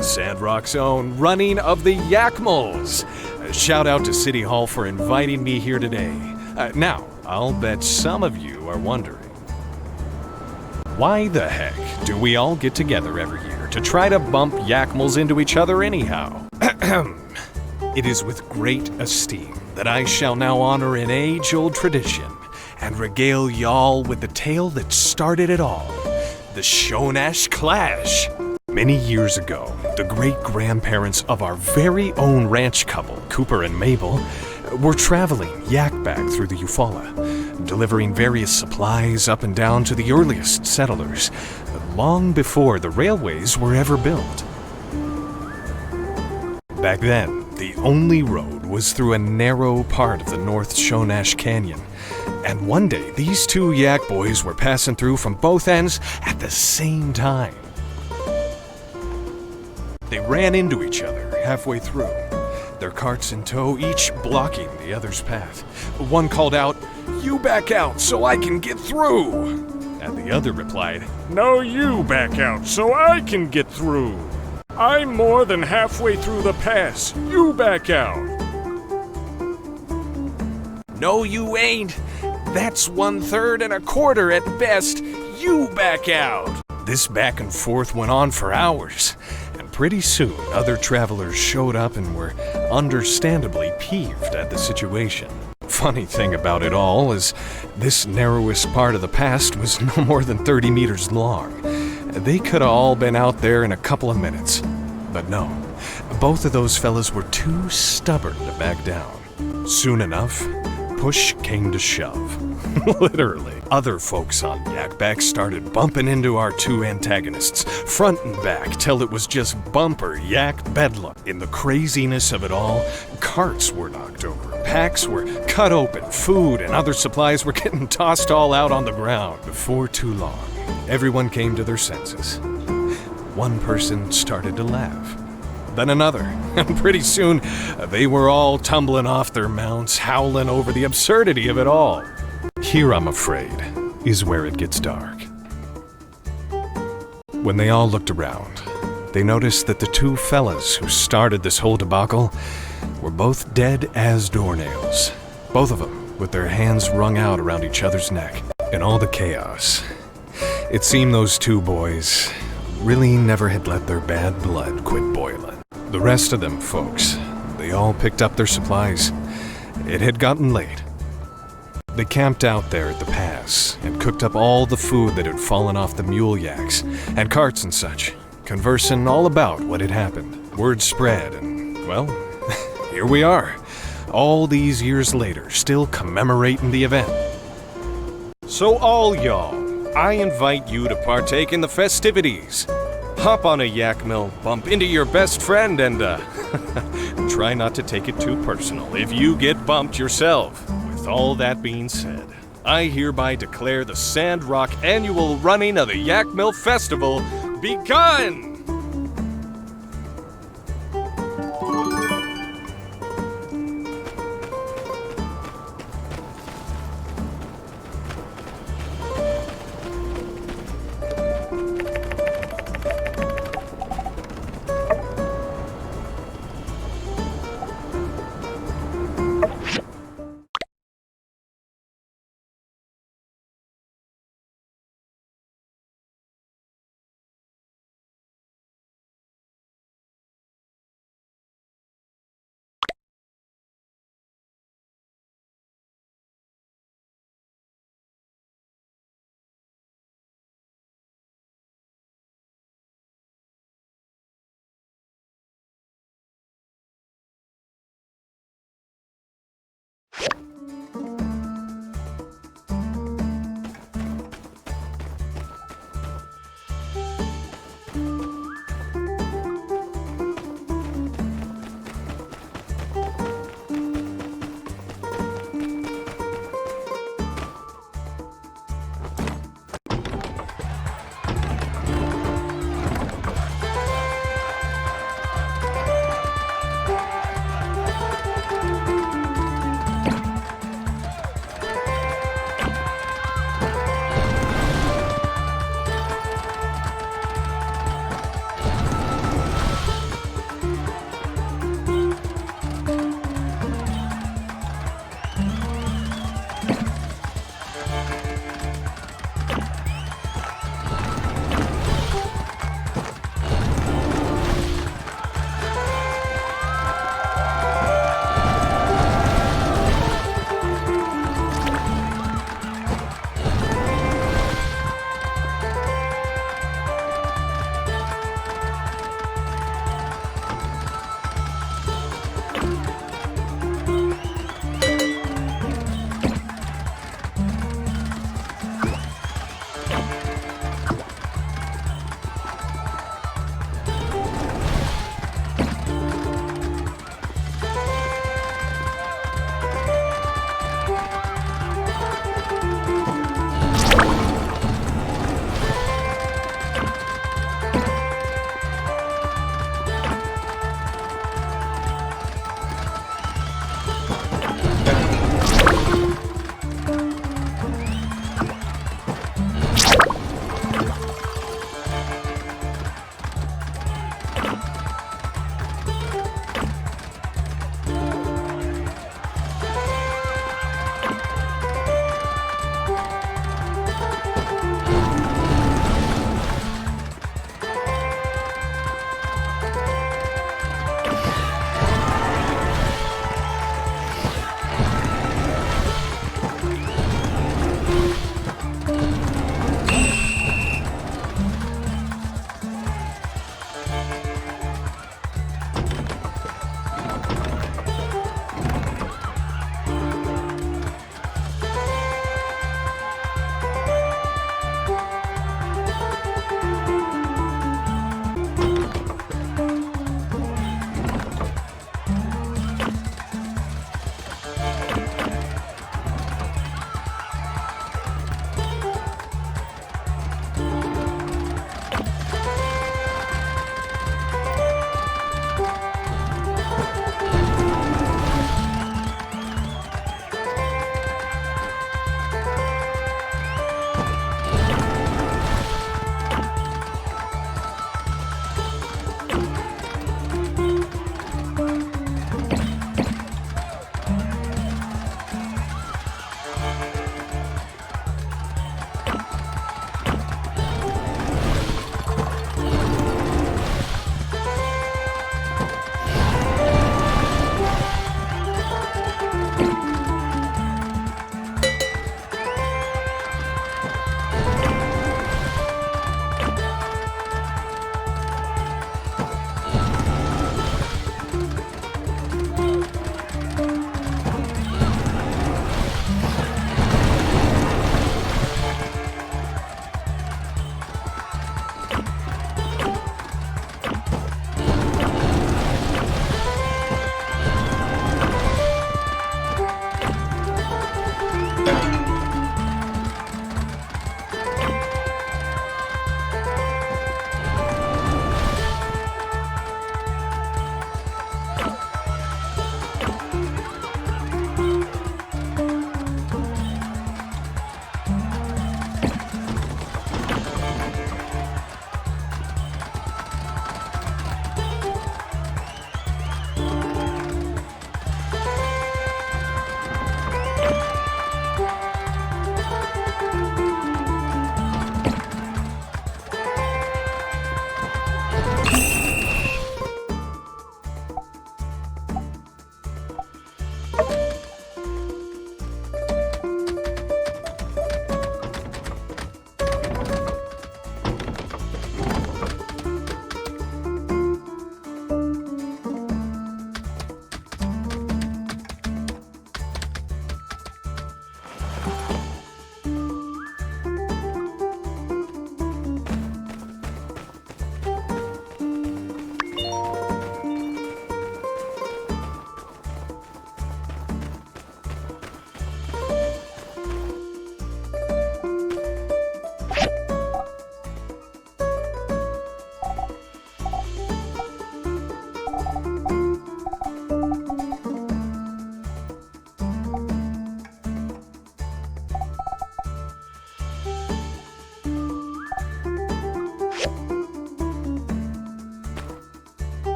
Sandrock's own running of the Yakmels. Shout out to City Hall for inviting me here today. Now, I'll bet some of you are wondering, why the heck do we all get together every year to try to bump Yakmels into each other anyhow? It is with great esteem that I shall now honor an age-old tradition and regale y'all with the tale that started it all, the Shonash Clash. Many years ago, the great-grandparents of our very own ranch couple, Cooper and Mabel, were traveling yak-back through the Eufaula, delivering various supplies up and down to the earliest settlers, long before the railways were ever built. Back then, the only road was through a narrow part of the North Shonash Canyon, and one day these two yak boys were passing through from both ends at the same time. They ran into each other halfway through, their carts in tow, each blocking the other's path. One called out, "You back out so I can get through!" And the other replied, "No, you back out so I can get through. I'm more than halfway through the pass. You back out." "No, you ain't. That's 1/3 and a quarter at best. You back out." This back and forth went on for hours. Pretty soon, other travelers showed up and were understandably peeved at the situation. Funny thing about it all is this narrowest part of the pass was no more than 30 meters long. They could have all been out there in a couple of minutes. But no, both of those fellas were too stubborn to back down. Soon enough, push came to shove. Literally. Other folks on Yakback started bumping into our two antagonists, front and back, till it was just bumper yak bedlam. In the craziness of it all, carts were knocked over, packs were cut open, food and other supplies were getting tossed all out on the ground. Before too long, everyone came to their senses. One person started to laugh, then another, and pretty soon they were all tumbling off their mounts, howling over the absurdity of it all. Here, I'm afraid, is where it gets dark. When they all looked around, they noticed that the two fellas who started this whole debacle were both dead as doornails, both of them with their hands wrung out around each other's neck. In all the chaos, it seemed those two boys really never had let their bad blood quit boiling. The rest of them folks, they all picked up their supplies. It had gotten late. They camped out there at the pass and cooked up all the food that had fallen off the mule yaks and carts and such, conversing all about what had happened. Word spread and, well, here we are, all these years later, still commemorating the event. So all y'all, I invite you to partake in the festivities. Hop on a Yakmel, bump into your best friend, and try not to take it too personal if you get bumped yourself. With all that being said, I hereby declare the Sandrock annual running of the Yakmel Festival begun!